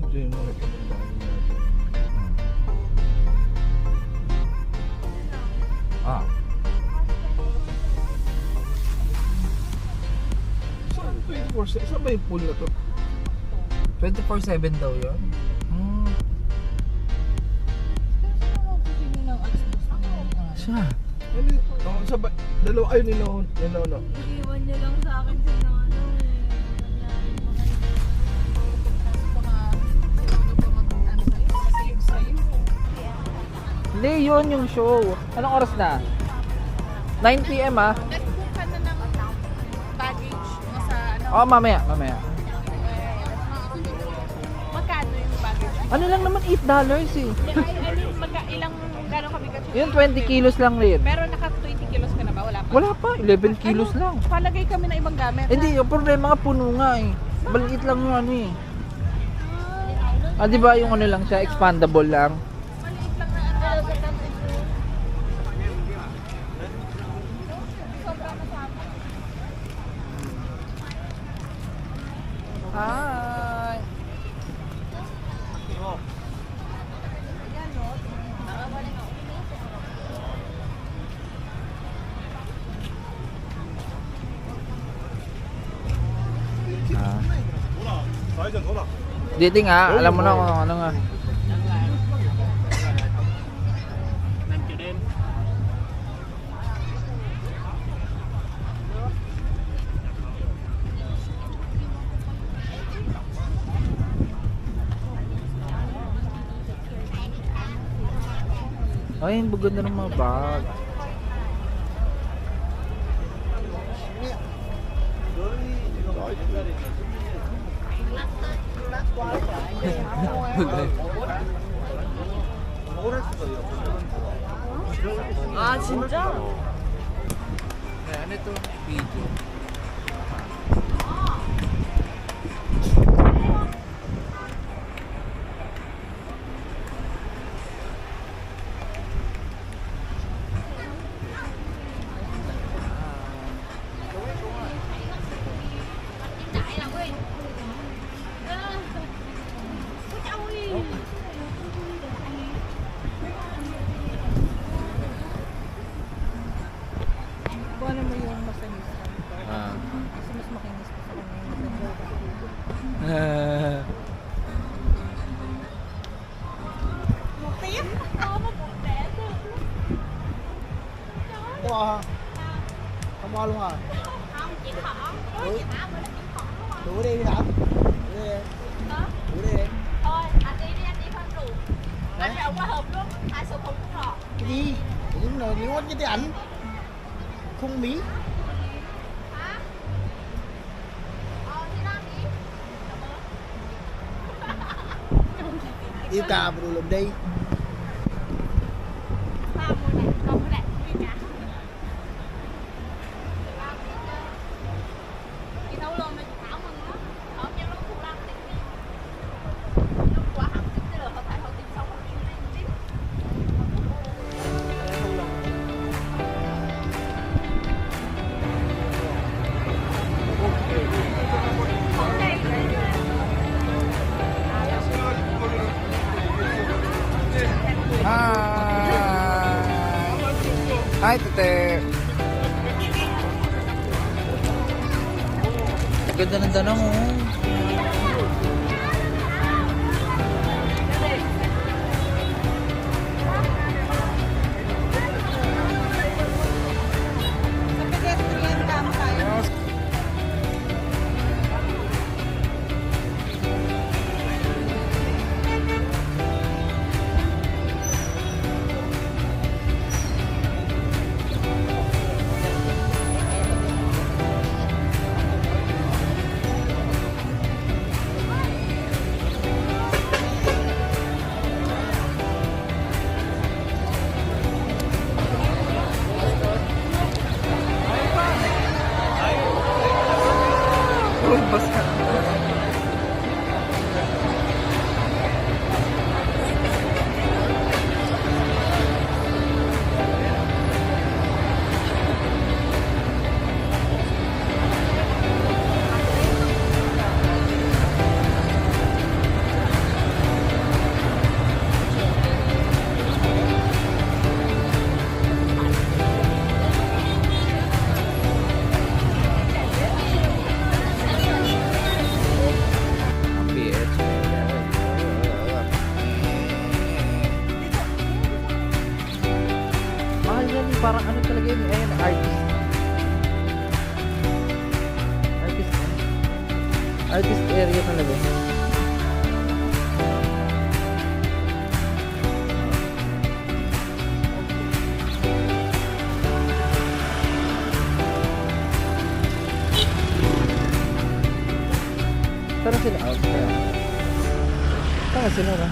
Ito yung mga pinuntahan natin. Ah. Saan 24/7? Saan ba yung pool na to? 24/7 daw yun? Hmm. Siya. Ano yun? Oh, sabay. Dalawa ayun nila. Iiwan niya lang sa akin si Nono eh. Nangyari mo Hindi, yun yung show. Anong oras na? 9 PM ah. nag-book ka na ng baggage mo sa ano? Oh, mamaya. Magkano yung baggage? Ano lang naman, $8 eh. Ilang gano'ng kabigat Yun, 20 kilos lang rin. Pero naka 20 kilos ka na ba? Wala pa? Wala pa, 11 kilos lang. Palagay kami ng ibang gamit. Hindi, yung problema nga puno nga eh. Maliit lang yung ano eh. Ah, di ba yung ano lang siya, expandable lang. Maliit lang na ano. Hi! Dito nga, alam mo na kung ano nga. Ay, ang bugod na ng mga bag. 아 진짜? Ano ito? Video. Kung ano mo yung masanis ka. Ah. Kasi mas makinis pa sa kanya yung masanis. Ủa hả? Không bao luôn à? Không, chị Thỏ. Ủa, chị Thỏ bữa đó chị Thỏ đúng không? Đủ đi đi Thảo. Đủ đi em. Hả? Đủ đi em. Thôi, anh đi phân rượu. Anh rượu qua hộp luôn, hai số không có ngọt. Cái gì? Những lời liễu với cái ảnh. Không mí. Hả? Thì làm gì? Yêu cà mà đủ lùm đi. Ba mua này, con mua này, đi cả. Chị nấu luôn mà chị Thảo mừng lắm. Ở trong lúc thu lăng thì lúc qua hẳn thì được, không phải không tìm xong không tìm lên tiếp. Hi, tete. Ganda ng danang oh. Sa pedestrian lang tayo. parang ano talaga yun. Ayun, artist. Artist area talaga. Tara sila out kaya. Tara sila ba?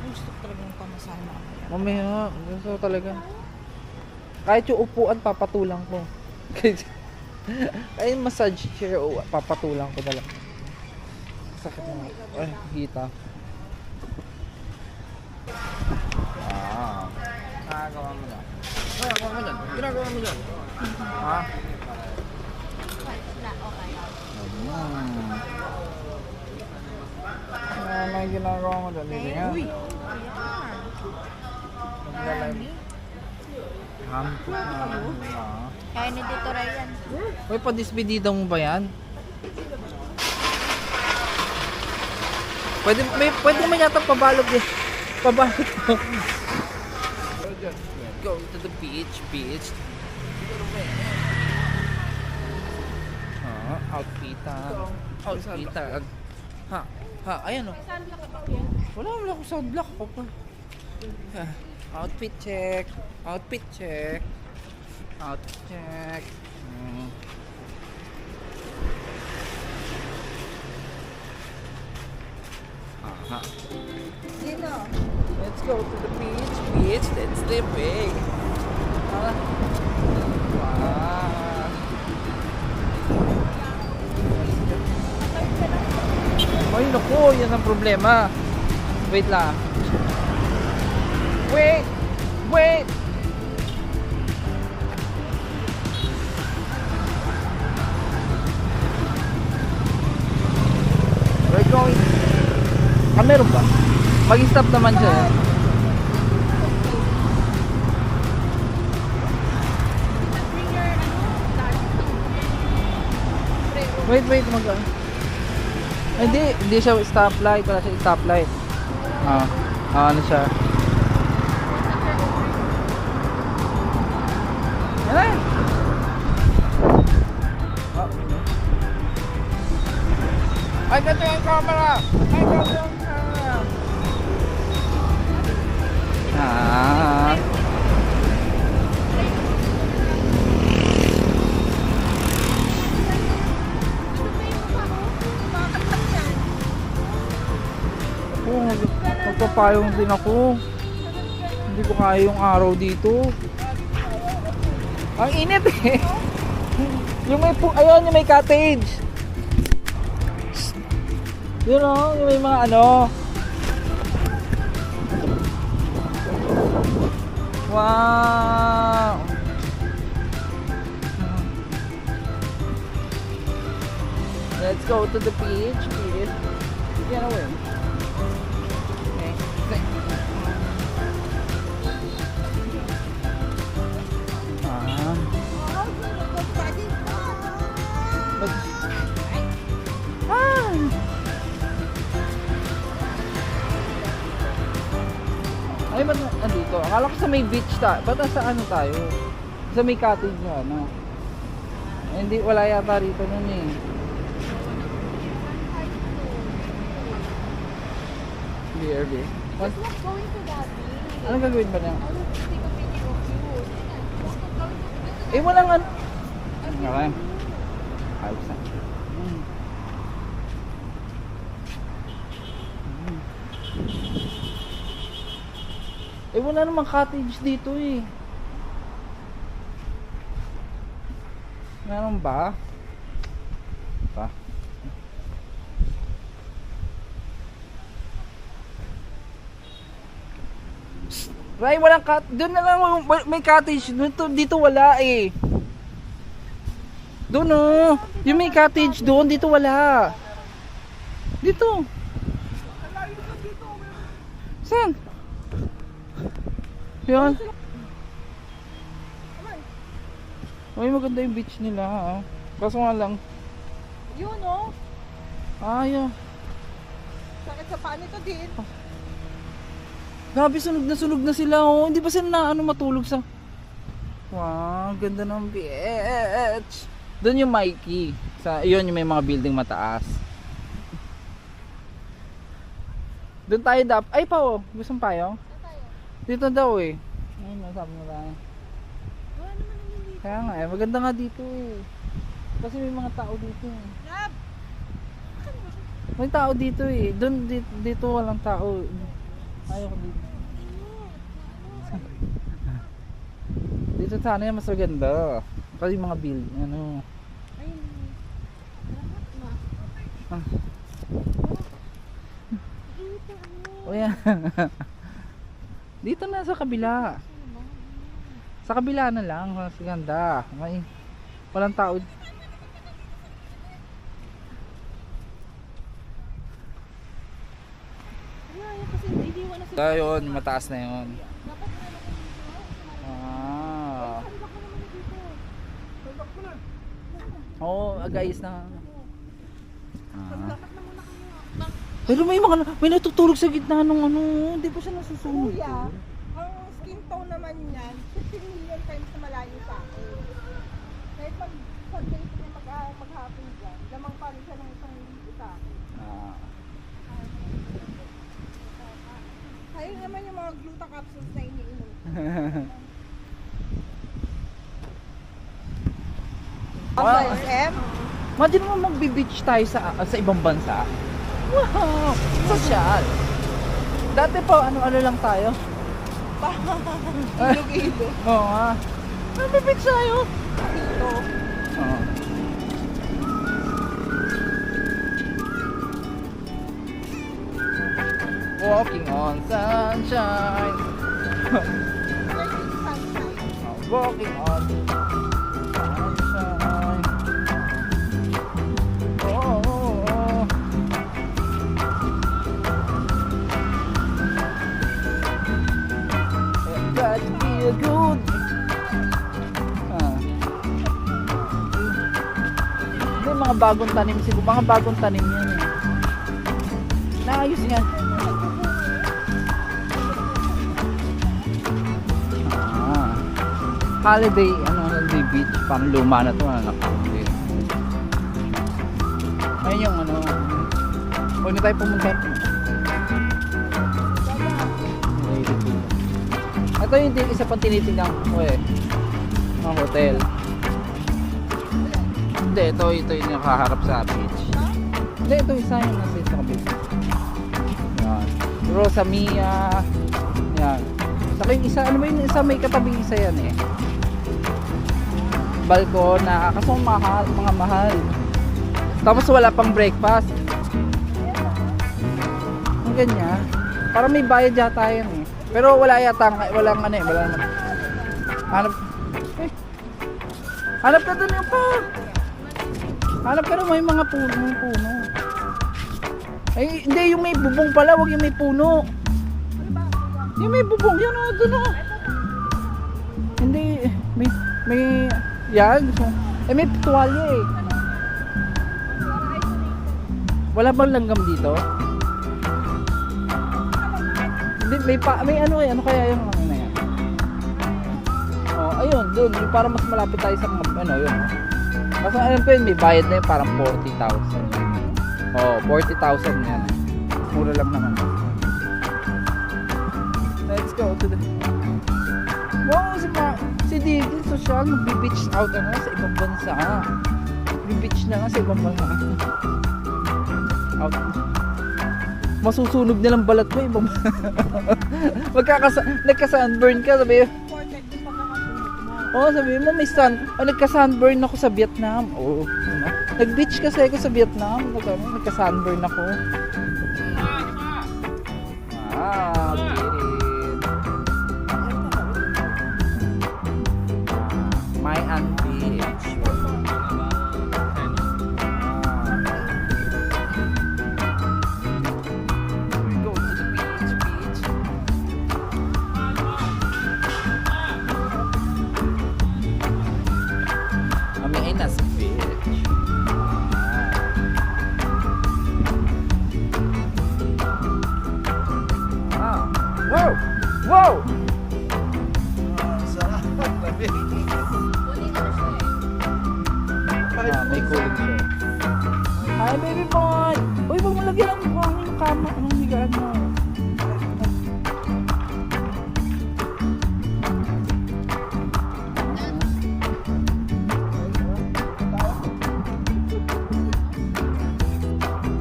Gusto ko talagang pamasahe na ako. Mamaya, gusto ko talaga. Kahit yung upuan, papatulang ko. Kahit yung massage chair, papatulang ko talaga. Sakit na. Ay, hita. Ginagawa mo dyan. Ginagawa mo dyan. Ha? Na, okay. Ano yung ginagawa mo dyan? Hindi nga. Uy! Maglalay. Kaya ni Tito Ryan. Uy, pa-disbidida mo ba yan? Pwede mo yata pabalog eh. Pabalog mo. Go to the beach. Outfitan. Ha, ayan o. Wala akong sunblock ako pa. Outfit check. Dito. Let's go to the beach. Let's live big. Wow. Ay, naku, yan ang problema. Wait lang. Wait! We're going. Meron ba? Mag-stop naman siya. Wait, Hindi siya stoplight, wala siya stoplight. Ano siya? Yan. Ay, ganito yung camera. Magpapayong din ako. Hindi ko kaya yung araw dito. Ang init eh. Yung may cottage. Yun o, yung may mga ano. Wow. Let's go to the beach, please. Get away. Ay, ba't nandito? Akala ko sa may beach ba't sa ano tayo? Sa may cottage na ano? Hindi, wala yata rito nun eh. BRB. Just not going to that beach. Anong gagawin ba na? I want to take a video of you. Just not going to Eh, walang ano. Okay. Ayos na. Eh, wala namang cottage dito eh. Meron ba? Ray, walang doon na lang may cottage. Dito wala eh. Doon oh. Yung may cottage doon, dito wala. Dito. Saan? Yan. Ay, maganda yung beach nila ha. Kaso nga lang. Yun oh. Ayaw. Sakit sa paa nito din. Grabe, sunog na sila, oh. Hindi ba sila na ano matulog sa... Wow, ganda ng beach. Doon yung Mikey. Yun yung may mga building mataas. Doon tayo Ay pa, oh. Gusto mo tayo? Dito daw eh. Ayun, nasabi mo tayo. Kaya nga eh, maganda nga dito eh. Kasi may mga tao dito eh. May tao dito eh. Doon dito walang tao. Ayaw ko dito. Dito sana yung mas maganda. Kasi yung mga build, ano. Ah. O yan. Dito na sa kabila. Sa kabila na lang, mas ganda. May walang tao. Ayun, mataas na yun. Ah. Oo, agayos na. Ah. Pero may natutulog sa gitna ng ano, hindi pa siya nasusunod. Kuya, ang skin tone naman niyan, 15 million times na malayo sa akin. Kahit pag-sunday siya maghapon dyan, lamang pa rin siya ng isang libo sa akin. Ah. Kaya naman yung mga gluta capsules na iniinom. Wow. SM? Imagine mo magbe-beach tayo sa ibang bansa. Wow! Social! Dati pa, ano lang tayo? Ilo-ilo. Oo nga. Magbe-beach tayo. Dito. Oo. Walking on sunshine. Walking on sunshine. Oh, oh, oh. It got to be a good. Hindi, mga bagong tanim siguro. Mga bagong tanim yan eh. Naayos nga. Holiday, holiday beach, parang luma na to, nakakapit. Ayun yung huwag na tayo pumunta. Ito yung isa pang tinitingnan ko eh, mga hotel. Hindi, ito yung nakaharap sa beach. Hindi, ito isa yung nasa sa beach. Yan, Rosa Mia. Yan. Saka yung isa, ano ba yung isa, may katabing isa yan eh. Balkon na, kaso mahal, mga mahal. Tapos wala pang breakfast. Ang ganyan. Parang may bayad yata yan eh. Pero wala yata, walang ano eh, wala naman. Hanap, hanap ka dun yung pa. Hanap ka dun, may mga puno, may puno. Ay, hindi, yung may bubong pala, wag yung may puno. Yung may bubong, yun o, dun o. Hindi, may, yan, may tuwalya eh. Wala bang langgam dito? Hindi, may ano eh, ano kaya yung ano na yan? Oh, ayun, dun, para mas malapit tayo sa mga, ano, yun. Kasi alam ko yun, may bayad na yun, parang 40,000. Oh, 40,000 yan. Mura lang naman. Let's go to the... Wow, si Digil social, magbe-beach out na sa ibang bansa. Magbe-beach na nga sa ibang bansa. Out. Masusunog na lang balat mo ibang nagka-sunburn ka, sabi Important yung pagkakasunog mo. oh, sabi mo may nagka-sunburn ako sa Vietnam. Oh, nag-beach kasi ako sa Vietnam. Nagka-sunburn ako. Ah, get it. My beach. Go to the beach. Kami ay nasa beach. Ah. Hi, baby boy! Uy, huwag mo lagyan ng buhangin yung kama. Anong higaan mo?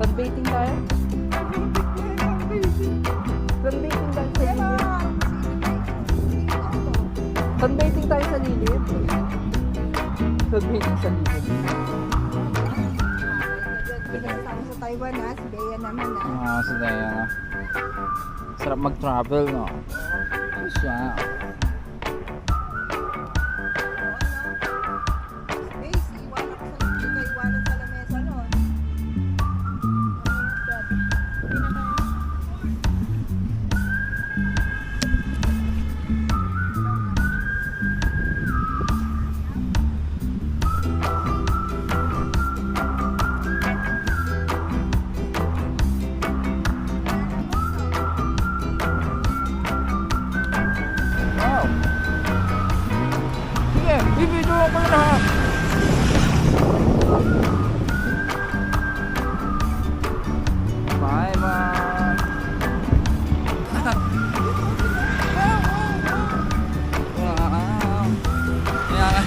Sunbathing tayo? Sunbathing tayo sa lilim. Sunbathing tayo sa lilim. Sunbathing sa lilim. Pinasama sa Taiwan ha, si Bea naman ha. Ah, sa Daya. Sarap mag-travel, no? Ano siya? Base, iwanan ka sa hindi ka iwanan sa lamesa nun. Wow! Sige, bibidyo ko na lahat. Bye, bye. Wow. Yeah.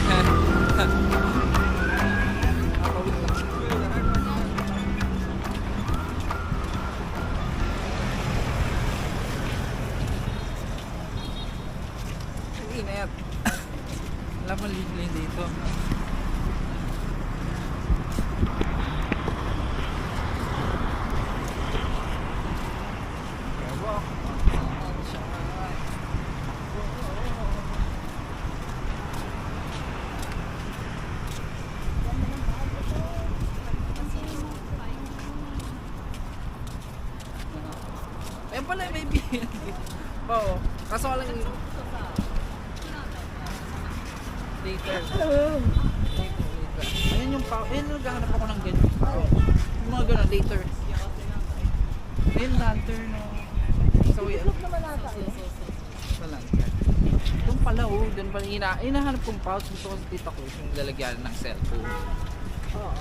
Init. Wala pang liblin dito. Ayun pala, baby. Oo. Kaso lang later. Ayun yung pao. Ayun, naghahanap ako ng ganyan pao. Yung mga ganun, later. Ayun, lantern, no. So, yun. Tulog naman ata eh. Sa lantern. Doon pala, oh. Doon pala. Hinahanap kong pouch. Gusto ko sa tita ko. Yung lalagyan ng cellphone. Oo.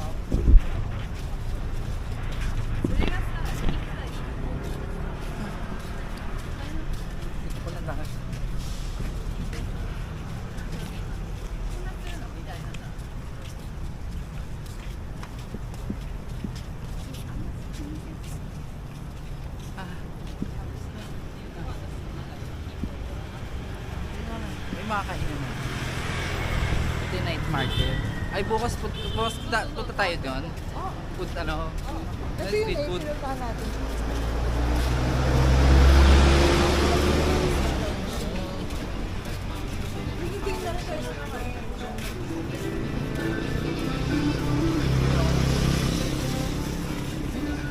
Dito pala lakas. May makakainan na. Ito yung night market. Ay, bukas punta tayo doon. Food, ano? Ito yun Street eh, food. pinuntahan natin. Hindi na rin tayo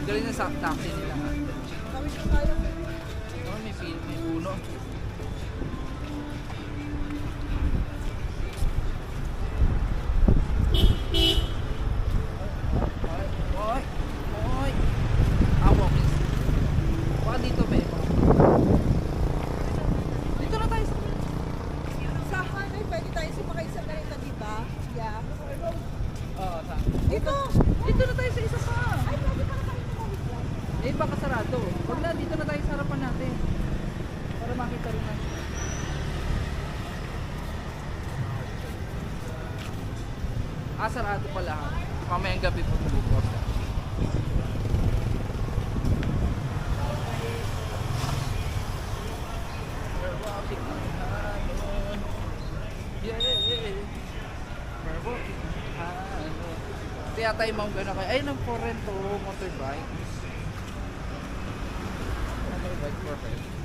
Galing na sa taxi nila. Kami ko tayo. Oh, may puno. Oy! Oy! Walking. Baka dito may iba. Dito na tayo. Sa Hanay, pwede tayo sumakay sa ganito, di ba? Yeah. Oo, saan? Dito! Dito na tayo sa isa pa. Ay, pwede pala tayo tumawid yan. Eh, baka sarado. Huwag na, dito na tayo sa harapan natin. Para makita rin natin. Ah, sarado pala. Mamayang gabi po bukas. We're walking on high. Yeah. We're walking on high. Kaya tayo mga gano'n kayo. Ay, ng Porrento motorbike. Motorbike for friends.